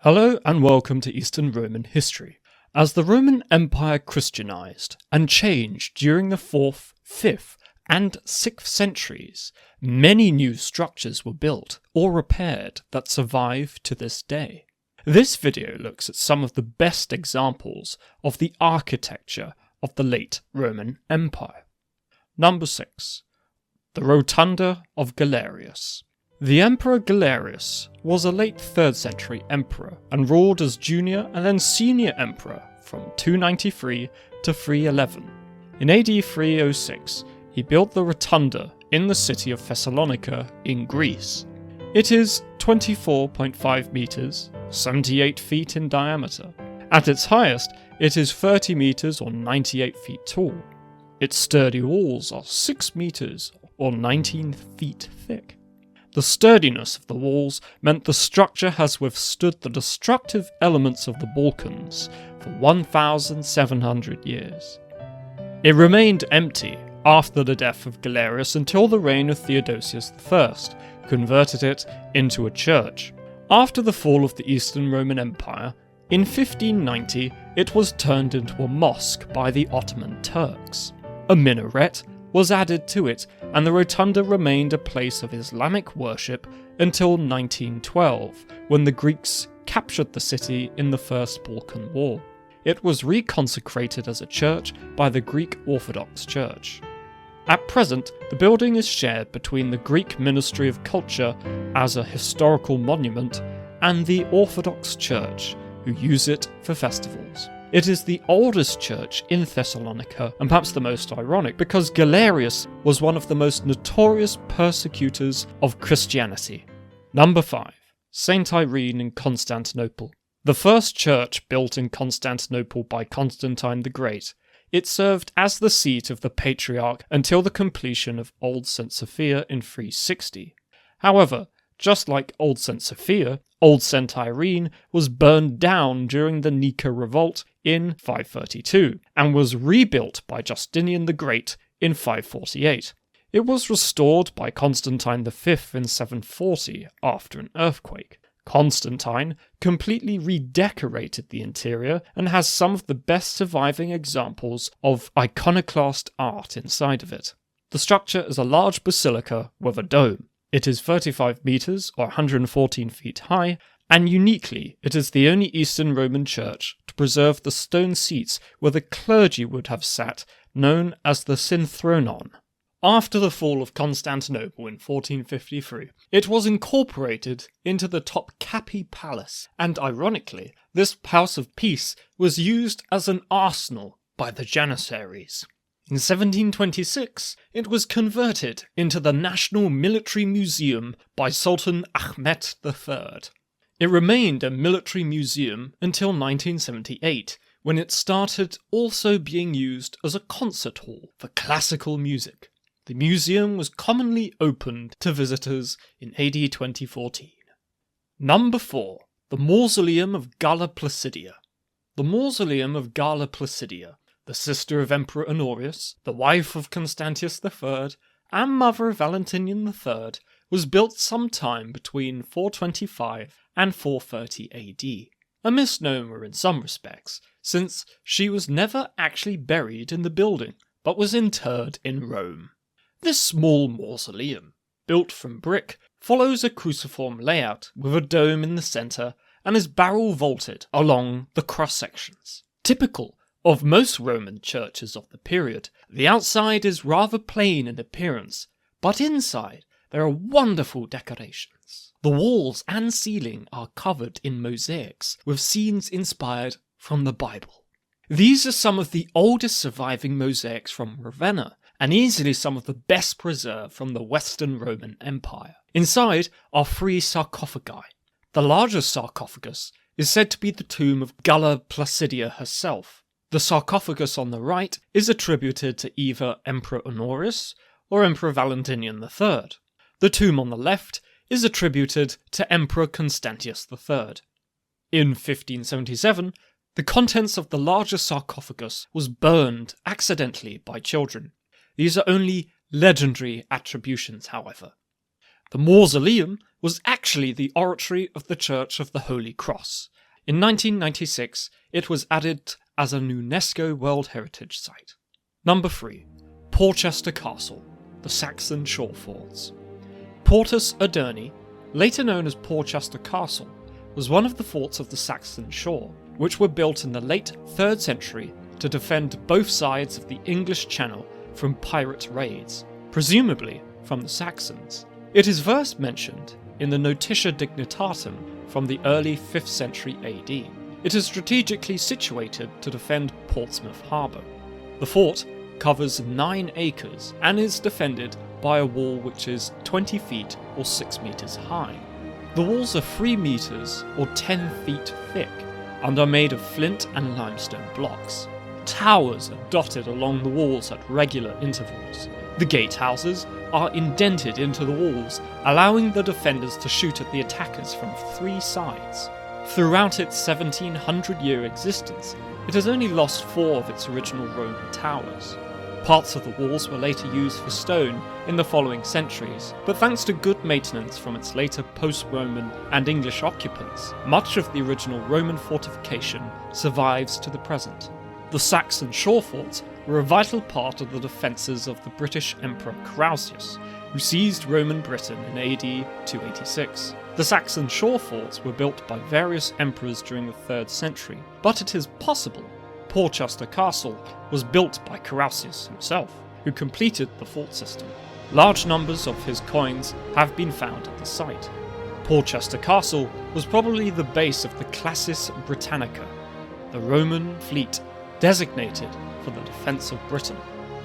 Hello and welcome to Eastern Roman history. As the Roman Empire Christianized and changed during the 4th, 5th and 6th centuries, many new structures were built or repaired that survive to this day. This video looks at some of the best examples of the architecture of the late Roman Empire. Number 6. The Rotunda of Galerius. The Emperor Galerius was a late 3rd century emperor and ruled as junior and then senior emperor from 293 to 311. In AD 306, he built the Rotunda in the city of Thessalonica in Greece. It is 24.5 meters, 78 feet in diameter. At its highest, it is 30 meters or 98 feet tall. Its sturdy walls are 6 meters or 19 feet thick. The sturdiness of the walls meant the structure has withstood the destructive elements of the Balkans for 1,700 years. It remained empty after the death of Galerius until the reign of Theodosius I, who converted it into a church. After the fall of the Eastern Roman Empire, in 1590 it was turned into a mosque by the Ottoman Turks. A minaret was added to it, and the Rotunda remained a place of Islamic worship until 1912, when the Greeks captured the city in the First Balkan War. It was reconsecrated as a church by the Greek Orthodox Church. At present, the building is shared between the Greek Ministry of Culture as a historical monument and the Orthodox Church, who use it for festivals. It is the oldest church in Thessalonica, and perhaps the most ironic, because Galerius was one of the most notorious persecutors of Christianity. Number 5. St. Irene in Constantinople. The first church built in Constantinople by Constantine the Great, it served as the seat of the Patriarch until the completion of Old St. Sophia in 360. However, just like Old St. Sophia, Old St. Irene was burned down during the Nika Revolt in 532, and was rebuilt by Justinian the Great in 548. It was restored by Constantine V in 740 after an earthquake. Constantine completely redecorated the interior and has some of the best surviving examples of iconoclast art inside of it. The structure is a large basilica with a dome. It is 35 meters or 114 feet high, and uniquely, it is the only Eastern Roman church to preserve the stone seats where the clergy would have sat, known as the synthronon. After the fall of Constantinople in 1453, it was incorporated into the Topkapi Palace, and ironically, this house of peace was used as an arsenal by the Janissaries. In 1726, it was converted into the National Military Museum by Sultan Ahmet III. It remained a military museum until 1978, when it started also being used as a concert hall for classical music. The museum was commonly opened to visitors in AD 2014. Number 4. The Mausoleum of Galla Placidia. The Mausoleum of Galla Placidia, the sister of Emperor Honorius, the wife of Constantius III, and mother of Valentinian III, was built sometime between 425 and 430 AD. A misnomer in some respects, since she was never actually buried in the building, but was interred in Rome. This small mausoleum, built from brick, follows a cruciform layout with a dome in the centre and is barrel vaulted along the cross sections. Typical of most Roman churches of the period, the outside is rather plain in appearance, but inside there are wonderful decorations. The walls and ceiling are covered in mosaics with scenes inspired from the Bible. These are some of the oldest surviving mosaics from Ravenna, and easily some of the best preserved from the Western Roman Empire. Inside are 3 sarcophagi. The largest sarcophagus is said to be the tomb of Galla Placidia herself. The sarcophagus on the right is attributed to either Emperor Honorius or Emperor Valentinian III. The tomb on the left is attributed to Emperor Constantius III. In 1577, the contents of the larger sarcophagus was burned accidentally by children. These are only legendary attributions, however. The mausoleum was actually the oratory of the Church of the Holy Cross. In 1996, it was added as an UNESCO World Heritage Site. Number 3. Portchester Castle, the Saxon Shore Forts. Portus Aderni, later known as Portchester Castle, was one of the forts of the Saxon shore, which were built in the late 3rd century to defend both sides of the English Channel from pirate raids, presumably from the Saxons. It is first mentioned in the Notitia Dignitatum from the early 5th century AD. It is strategically situated to defend Portsmouth Harbour. The fort covers 9 acres and is defended by a wall which is 20 feet or 6 meters high. The walls are 3 meters or 10 feet thick and are made of flint and limestone blocks. Towers are dotted along the walls at regular intervals. The gatehouses are indented into the walls, allowing the defenders to shoot at the attackers from 3 sides. Throughout its 1700-year existence, it has only lost 4 of its original Roman towers. Parts of the walls were later used for stone in the following centuries, but thanks to good maintenance from its later post-Roman and English occupants, much of the original Roman fortification survives to the present. The Saxon shore forts were a vital part of the defences of the British Emperor Carausius, who seized Roman Britain in AD 286. The Saxon shore forts were built by various emperors during the 3rd century, but it is possible Portchester Castle was built by Carausius himself, who completed the fort system. Large numbers of his coins have been found at the site. Portchester Castle was probably the base of the Classis Britannica, the Roman fleet designated for the defence of Britain.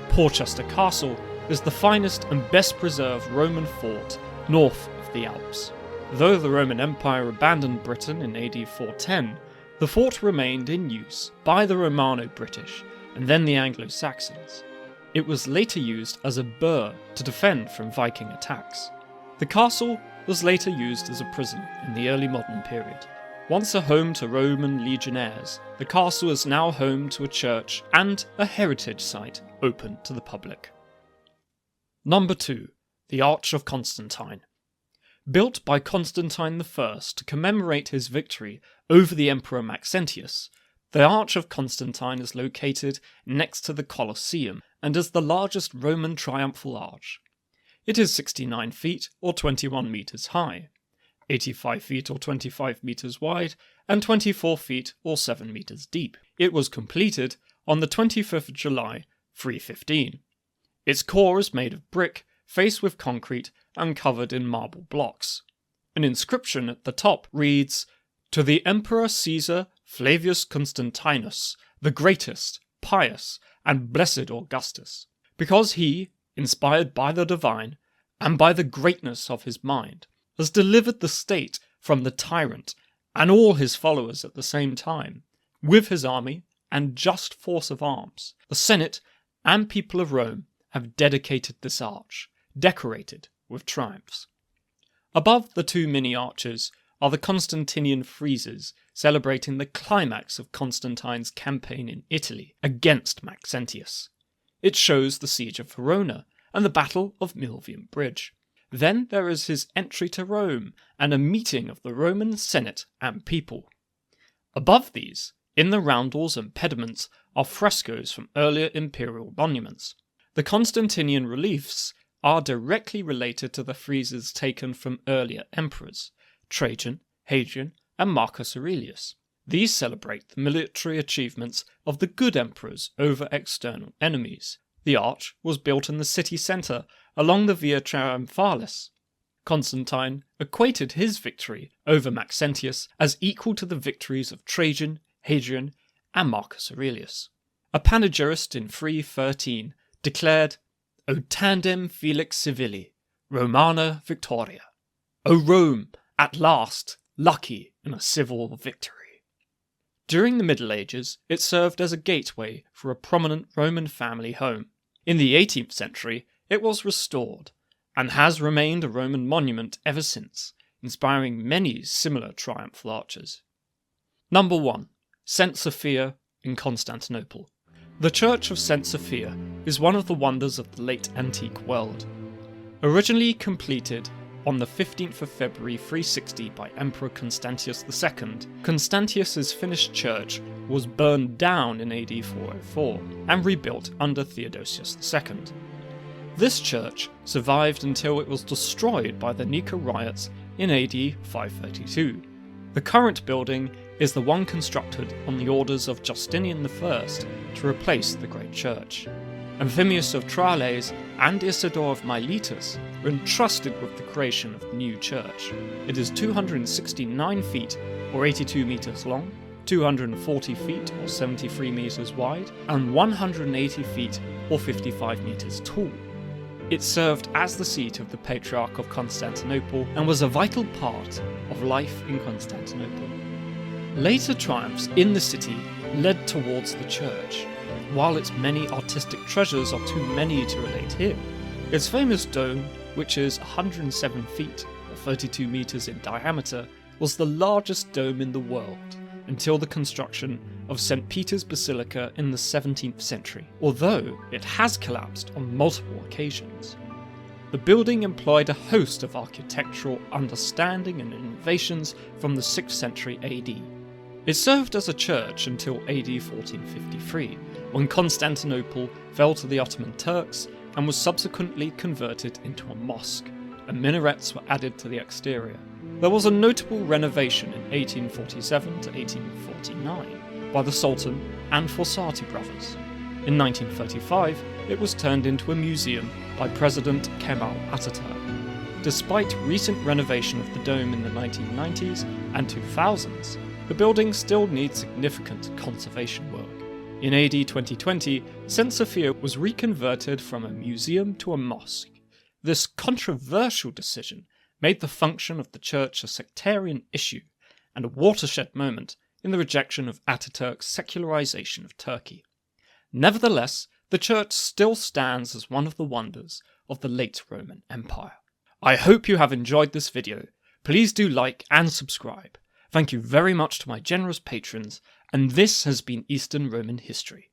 Portchester Castle is the finest and best preserved Roman fort north of the Alps. Though the Roman Empire abandoned Britain in AD 410, the fort remained in use by the Romano-British and then the Anglo-Saxons. It was later used as a burh to defend from Viking attacks. The castle was later used as a prison in the early modern period. Once a home to Roman legionnaires, the castle is now home to a church and a heritage site open to the public. Number 2. The Arch of Constantine. Built by Constantine I to commemorate his victory over the Emperor Maxentius, the Arch of Constantine is located next to the Colosseum and is the largest Roman triumphal arch. It is 69 feet or 21 meters high, 85 feet or 25 meters wide, and 24 feet or 7 meters deep. It was completed on the 25th of July, 315. Its core is made of brick, faced with concrete, and covered in marble blocks. An inscription at the top reads, "To the Emperor Caesar Flavius Constantinus, the greatest, pious, and blessed Augustus, because he, inspired by the divine, and by the greatness of his mind, has delivered the state from the tyrant and all his followers at the same time, with his army and just force of arms. The Senate and people of Rome have dedicated this arch, decorated with triumphs." Above the 2 mini-arches are the Constantinian friezes celebrating the climax of Constantine's campaign in Italy against Maxentius. It shows the siege of Verona and the Battle of Milvian Bridge. Then there is his entry to Rome and a meeting of the Roman Senate and people. Above these, in the roundels and pediments, are frescoes from earlier imperial monuments. The Constantinian reliefs are directly related to the friezes taken from earlier emperors, Trajan, Hadrian, and Marcus Aurelius. These celebrate the military achievements of the good emperors over external enemies. The arch was built in the city centre along the Via Triumphalis. Constantine equated his victory over Maxentius as equal to the victories of Trajan, Hadrian, and Marcus Aurelius. A panegyrist in 313 declared, "O tandem felix civili, Romana victoria." O Rome, at last, lucky in a civil victory. During the Middle Ages, it served as a gateway for a prominent Roman family home. In the 18th century, it was restored, and has remained a Roman monument ever since, inspiring many similar triumphal arches. Number 1. St. Sophia in Constantinople. The Church of St. Sophia is one of the wonders of the late antique world. Originally completed on the 15th of February 360 by Emperor Constantius II, Constantius's finished church was burned down in AD 404 and rebuilt under Theodosius II. This church survived until it was destroyed by the Nika riots in AD 532. The current building is the one constructed on the orders of Justinian I to replace the great church. Amphimius of Tralles and Isidore of Miletus were entrusted with the creation of the new church. It is 269 feet or 82 metres long, 240 feet or 73 metres wide, and 180 feet or 55 metres tall. It served as the seat of the Patriarch of Constantinople and was a vital part of life in Constantinople. Later triumphs in the city led towards the church. While its many artistic treasures are too many to relate here, its famous dome, which is 107 feet or 32 metres in diameter, was the largest dome in the world until the construction of St. Peter's Basilica in the 17th century, although it has collapsed on multiple occasions. The building employed a host of architectural understanding and innovations from the 6th century AD. It served as a church until AD 1453, when Constantinople fell to the Ottoman Turks and was subsequently converted into a mosque, and minarets were added to the exterior. There was a notable renovation in 1847 to 1849 by the Sultan and Fossati brothers. In 1935, it was turned into a museum by President Kemal Ataturk. Despite recent renovation of the dome in the 1990s and 2000s, the building still needs significant conservation work. In AD 2020, St. Sophia was reconverted from a museum to a mosque. This controversial decision made the function of the church a sectarian issue and a watershed moment in the rejection of Ataturk's secularization of Turkey. Nevertheless, the church still stands as one of the wonders of the late Roman Empire. I hope you have enjoyed this video. Please do like and subscribe. Thank you very much to my generous patrons, and this has been Eastern Roman History.